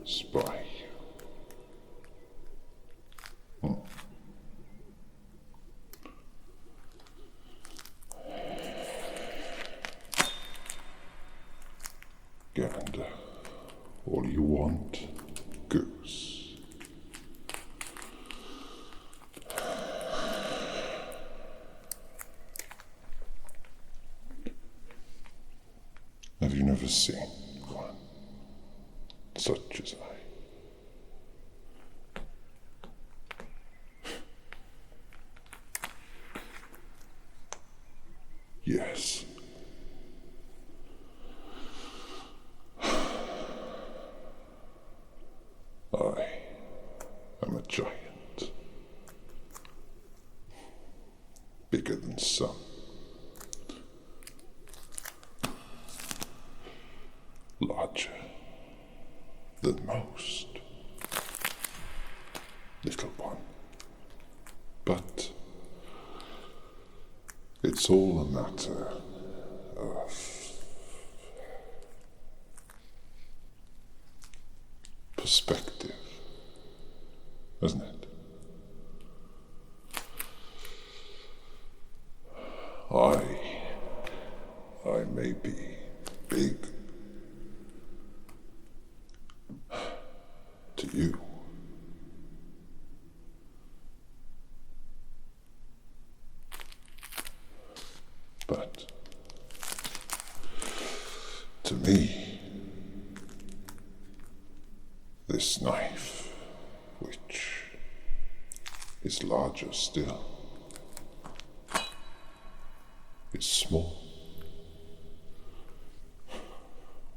spy. Gander, all you want, goose. Have you never seen one such as I? Yes. I am a giant, bigger than some, larger than most, little one, but it's all a matter of perspective, isn't it? I may be big to you, but to me, this knife, which is larger still, is small.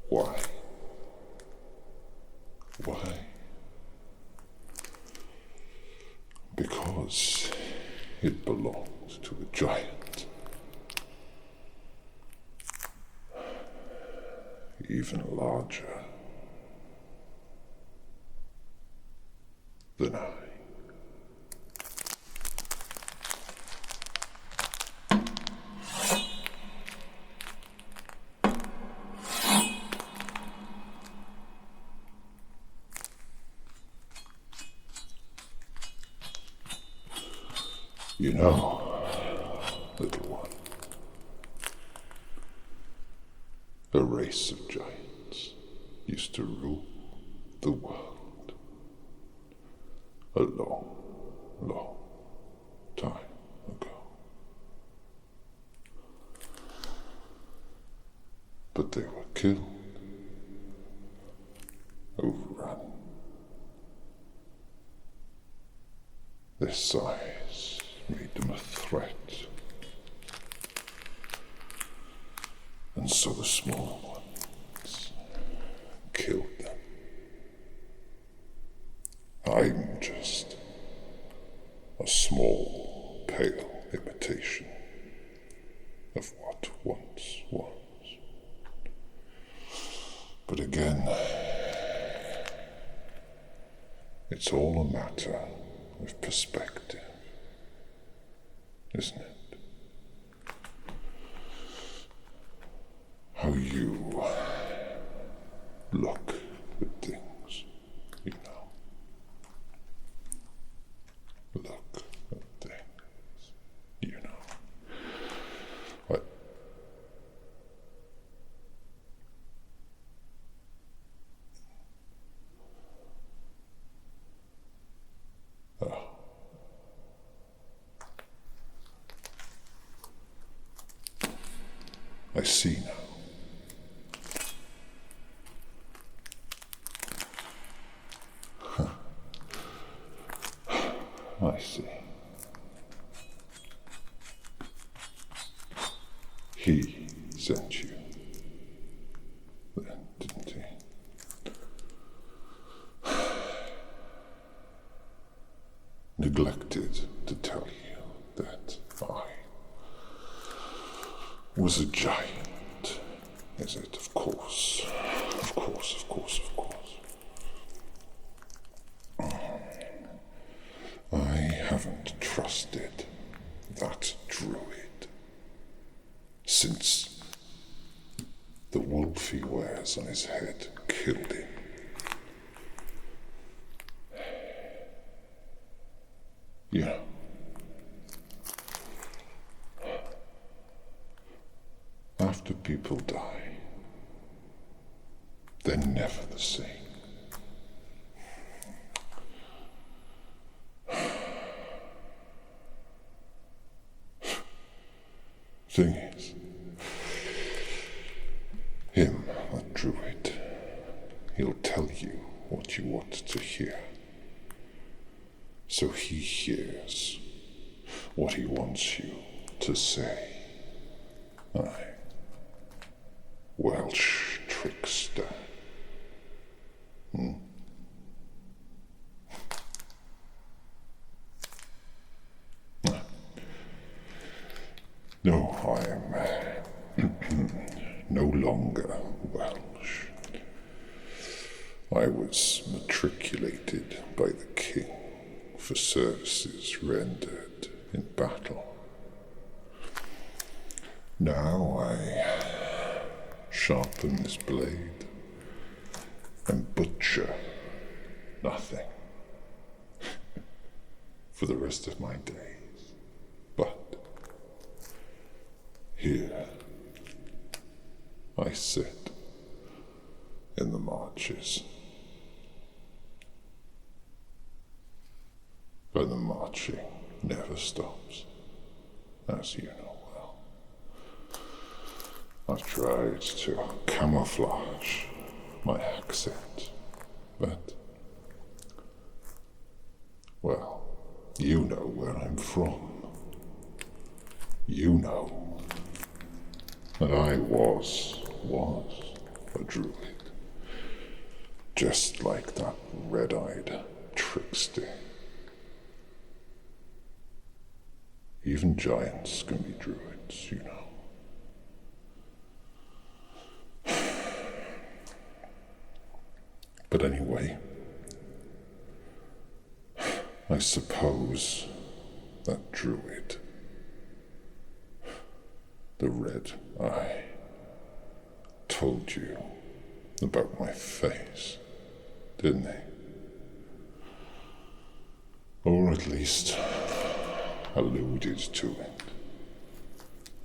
Why? Why? Because it belongs to a giant. Even larger than I. You know, little one, a race of giants used to rule the world a long, long time ago. But they were killed, overrun. Their size made them a threat. And so the small ones killed them. I'm just a small, pale imitation of what once was. But again, it's all a matter of perspective, isn't it? How you look at things, you know. Look at things, you know. What? Oh. I see now. I see. He sent you, then, didn't he? Neglected to tell you that I was a giant, is it? Of course. Of course, of course, of course. I haven't trusted that druid since the wolf he wears on his head killed him. You know, after people die, they're never the same. Thing is, him, that druid, he'll tell you what you want to hear. So he hears what he wants you to say. Aye. Welsh trickster. No, I am no longer Welsh. I was matriculated by the king for services rendered in battle. Now I sharpen this blade and butcher nothing for the rest of my days. But here I sit in the marches. But the marching never stops, as you know well. I've tried to camouflage my accent, but, well, you know where I'm from. You know that I was a druid, just like that red-eyed trickster. Even giants can be druids, you know. But anyway, I suppose that druid, the red eye, told you about my face, didn't he? Or at least alluded to it,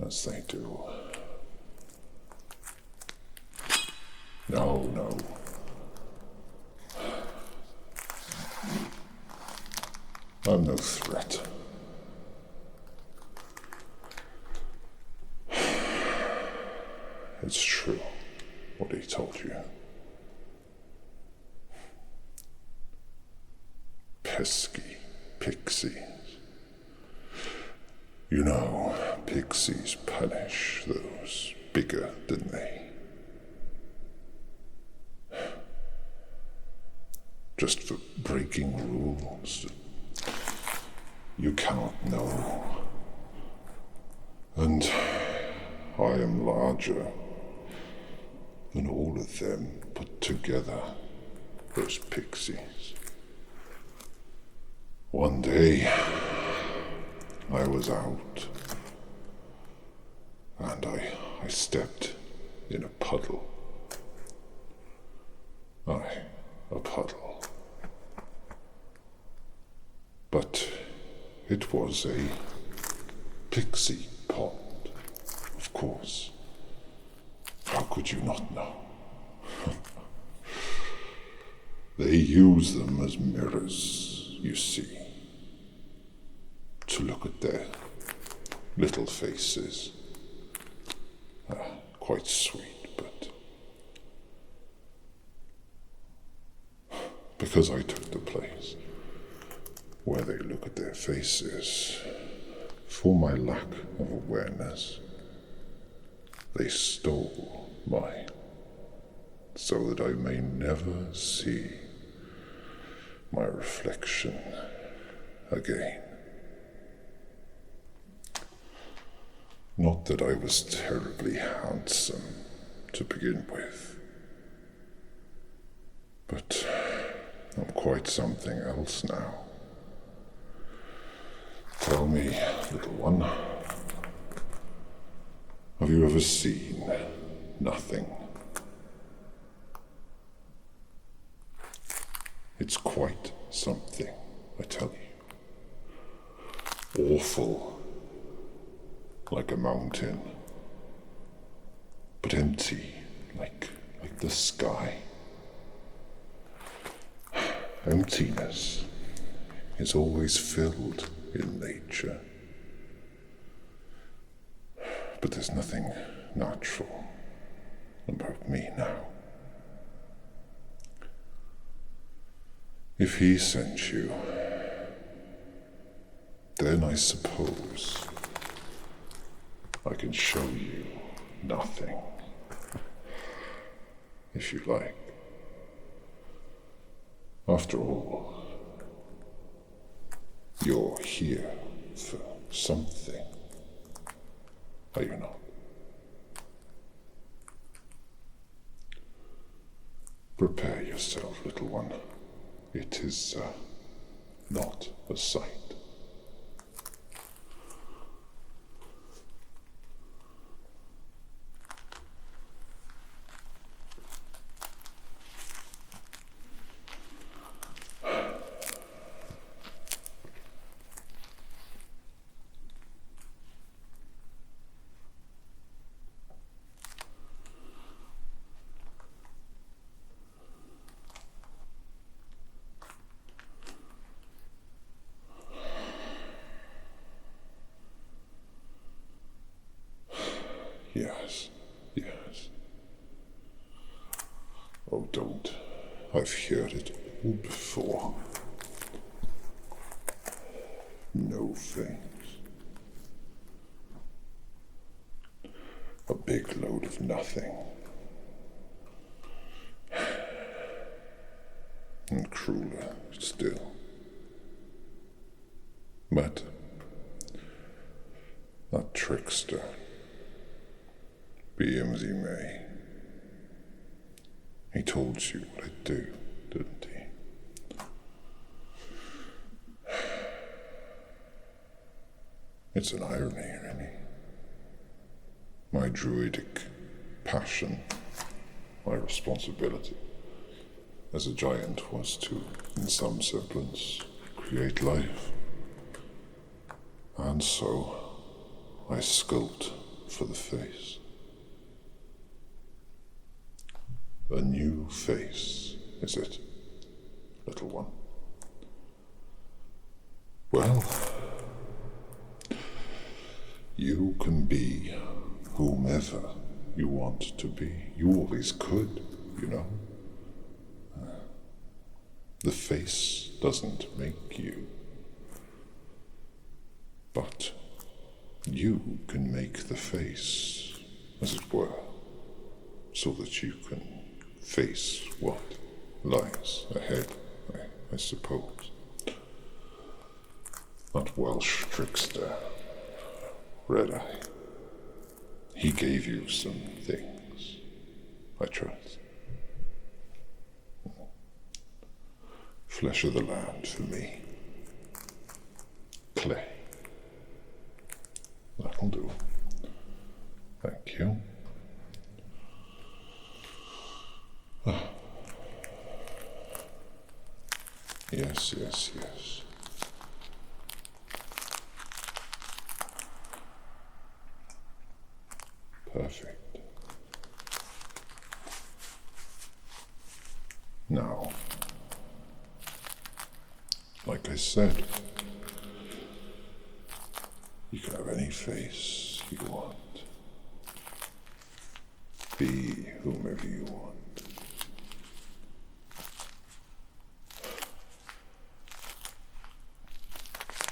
as they do. No. I'm no threat. It's true what he told you. Pesky pixies. You know, pixies punish those bigger than they. Just for breaking rules you cannot know. And I am larger than all of them put together, those pixies. One day, I was out, and I stepped in a puddle. Aye, a puddle. But it was a pixie pond, of course. How could you not know? They use them as mirrors, you see, to look at their little faces. Quite sweet, but because I took the place where they look at their faces, for my lack of awareness, they stole mine, so that I may never see my reflection again. Not that I was terribly handsome to begin with, but I'm quite something else now. Tell me, little one, have you ever seen nothing? It's quite something, I tell you. awful, like a mountain, but empty, like the sky. Emptiness is always filled in nature, but there's nothing natural about me now. If he sent you, then I suppose I can show you nothing, if you like. After all, you're here for something, are you not? Prepare yourself, little one. It is not a sight. Yes. Oh, don't. I've heard it all before. No thanks. A big load of nothing. And crueler still. But that trickster, be him as he may, he told you what I'd do, didn't he? It's an irony, really. My druidic passion, my responsibility as a giant was to, in some semblance, create life. And so I sculpt for the face. A new face, is it, little one? Well, you can be whomever you want to be. You always could, you know. The face doesn't make you, but you can make the face, as it were, so that you can face what lies ahead, I suppose. That Welsh trickster, Red Eye, he gave you some things, I trust. Flesh of the land for me. Clay. That'll do. Thank you. Yes. Perfect. Now, like I said, you can have any face you want. Be whomever you want.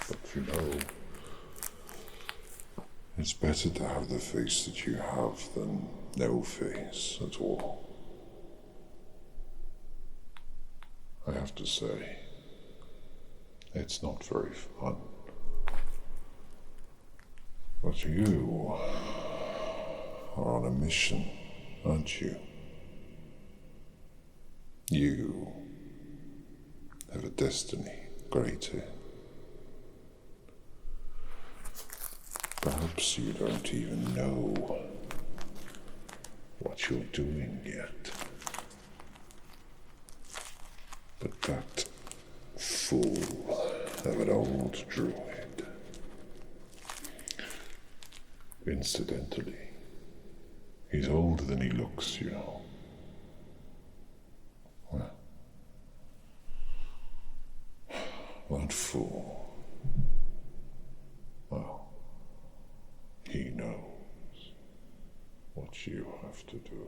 But you know, it's better to have the face that you have than no face at all. I have to say, it's not very fun. But you are on a mission, aren't you? You have a destiny greater. Perhaps you don't even know what you're doing yet. But that fool of an old druid Incidentally, he's older than he looks, you know. Well, that fool. Well, he knows what you have to do.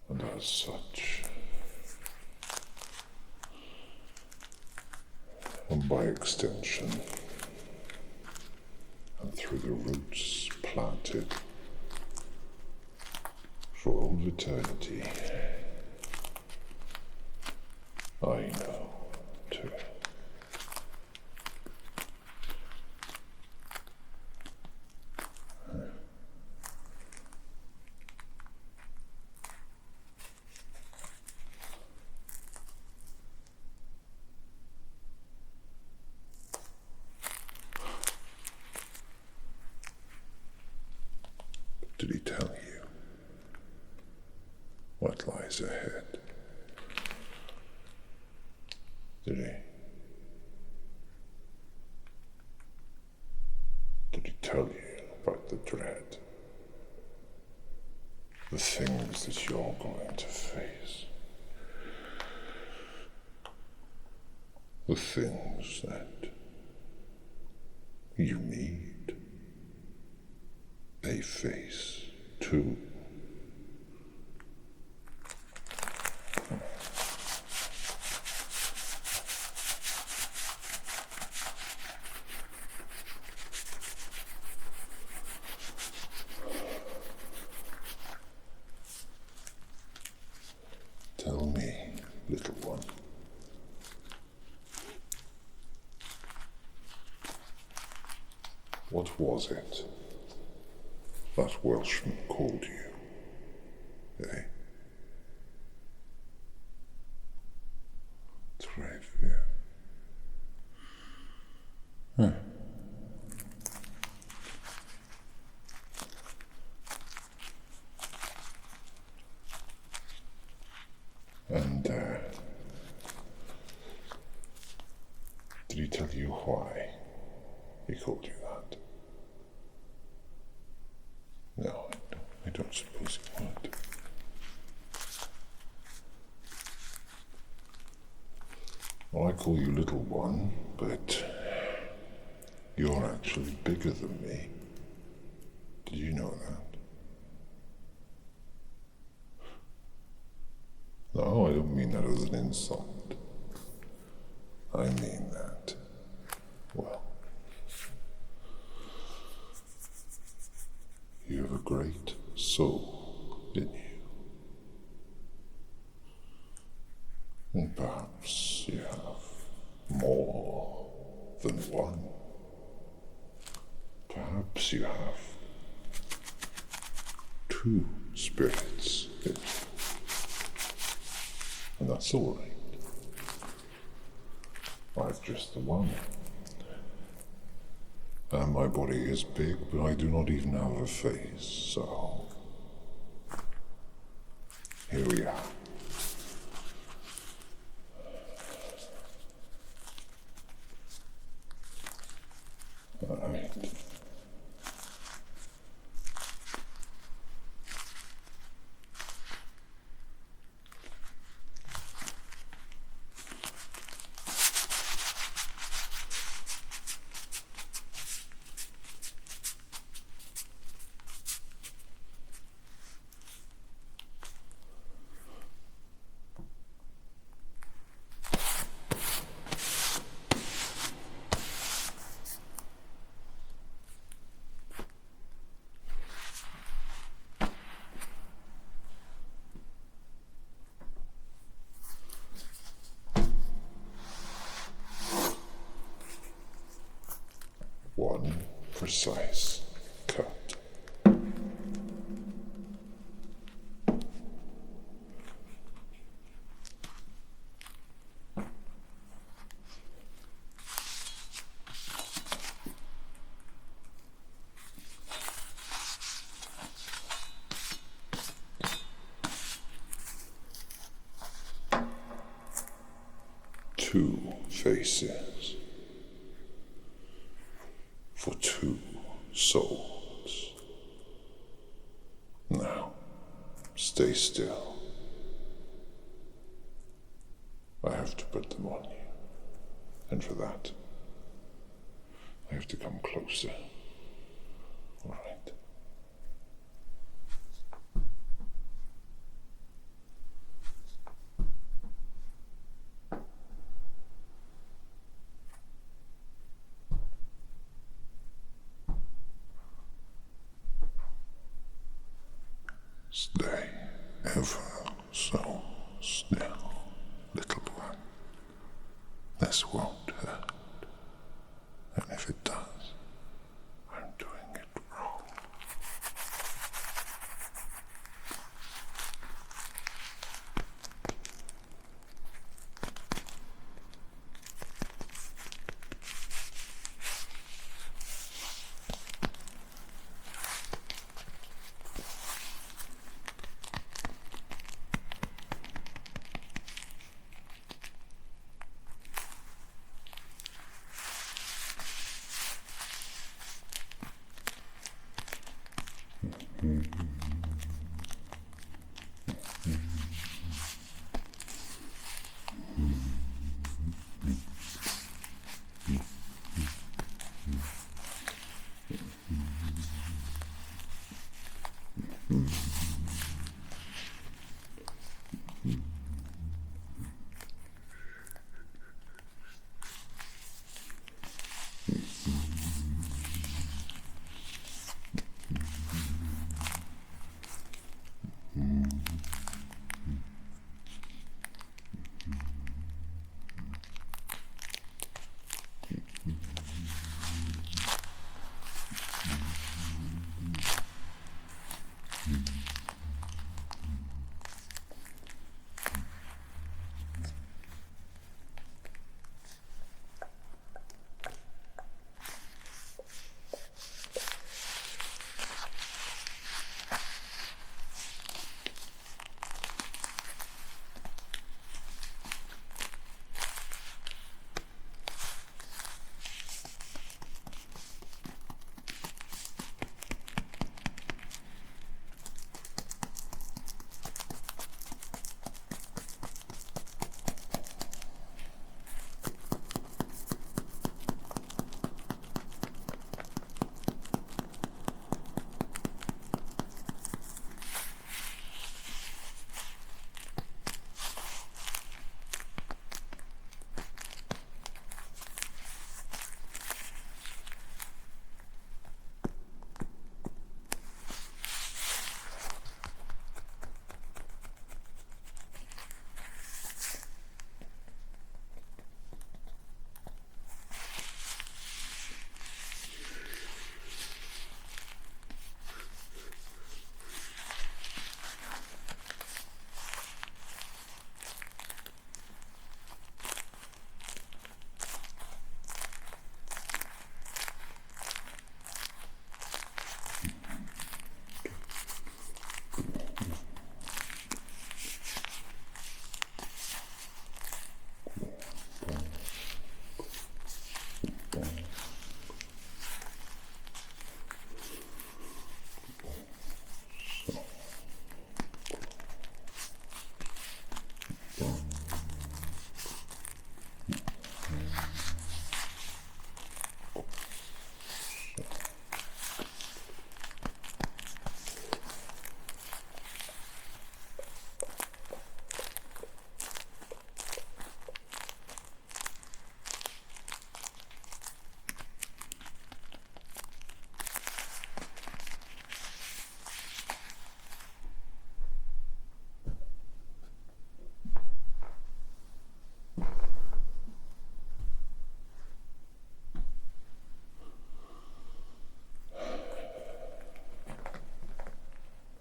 And as such, and by extension, and through the roots planted for all eternity, I know too. Did he tell you what lies ahead? Did he? Did he tell you about the dread? The things that you're going to face? The things that you need a face too. Tell me, little one. What was it that Welshman called you, eh? Trevor. Huh. And, did he tell you why he called you that? No, I don't suppose he would. Well, I call you little one, but you're actually bigger than me. Did you know that? No, I don't mean that as an insult. I mean that, well, you have a great soul in you. And perhaps you have more than one. Perhaps you have two spirits in you. And that's all right. I've just the one. And my body is big, but I do not even have a face, so here we are. All right. One precise cut. Two faces. for 2 souls. Now, stay still. I have to put them on you. And for that, I have to come closer. All right. Stay ever so still, little one. This won't hurt. And if it does, I'm doing it wrong.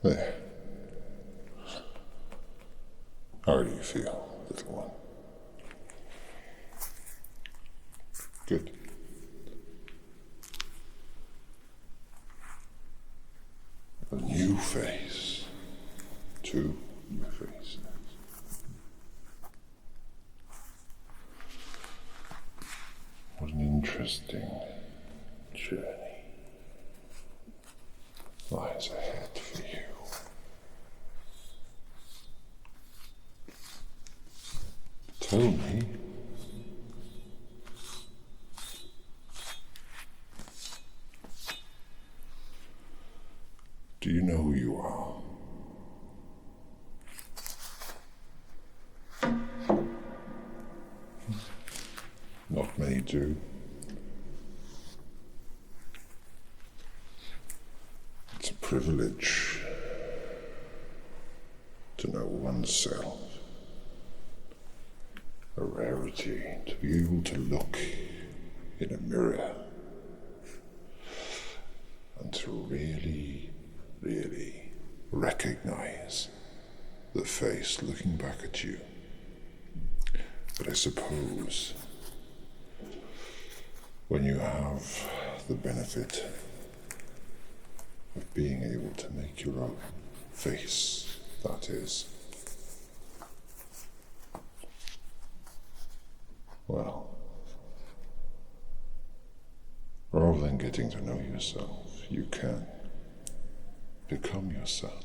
There. How do you feel, little one? Good. A new face. 2 new faces. What an interesting journey lies ahead for you. Tell me, do you know who you are? Not many do. It's a privilege to know oneself. A rarity to be able to look in a mirror and to really, really recognize the face looking back at you. But I suppose when you have the benefit of being able to make your own face, that is, well, rather than getting to know yourself, you can become yourself.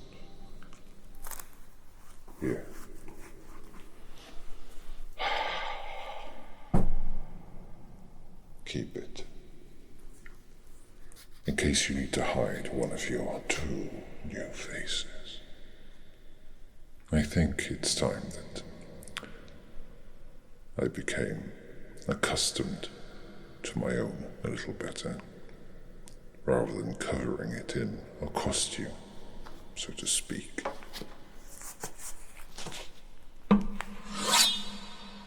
Here. Keep it. In case you need to hide one of your 2 new faces. I think it's time that I became accustomed to my own a little better, rather than covering it in a costume, so to speak.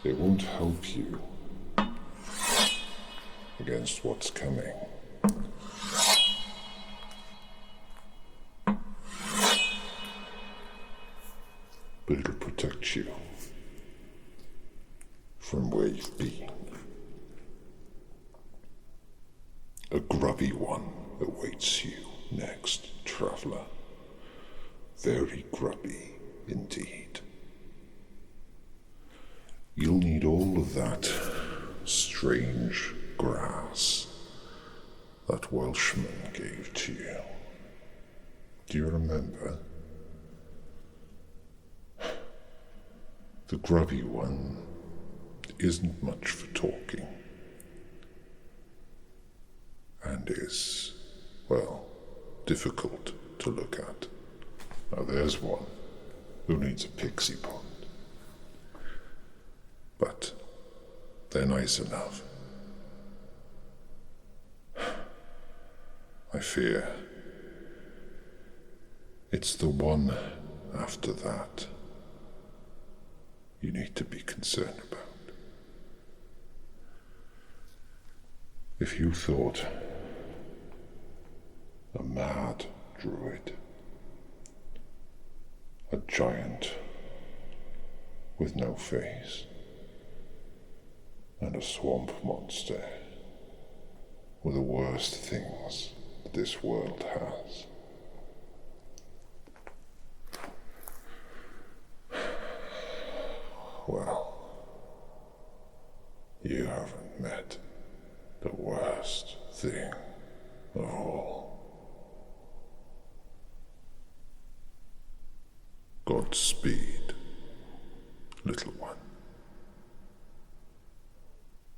It won't help you against what's coming. But it'll protect you from where you've been. A grubby one awaits you next, traveler. Very grubby indeed. You'll need all of that strange grass that Welshman gave to you. Do you remember? The grubby one isn't much for talking, and is, well, difficult to look at. Now there's one who needs a pixie pond. But they're nice enough. I fear it's the one after that you need to be concerned about. If you thought a mad druid, a giant with no face, and a swamp monster were the worst things this world has, well, you haven't met the worst thing of all. Godspeed, little one.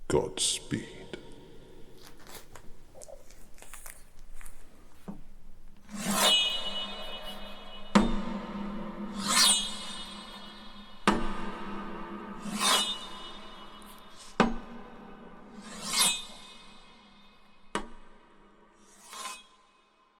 Godspeed.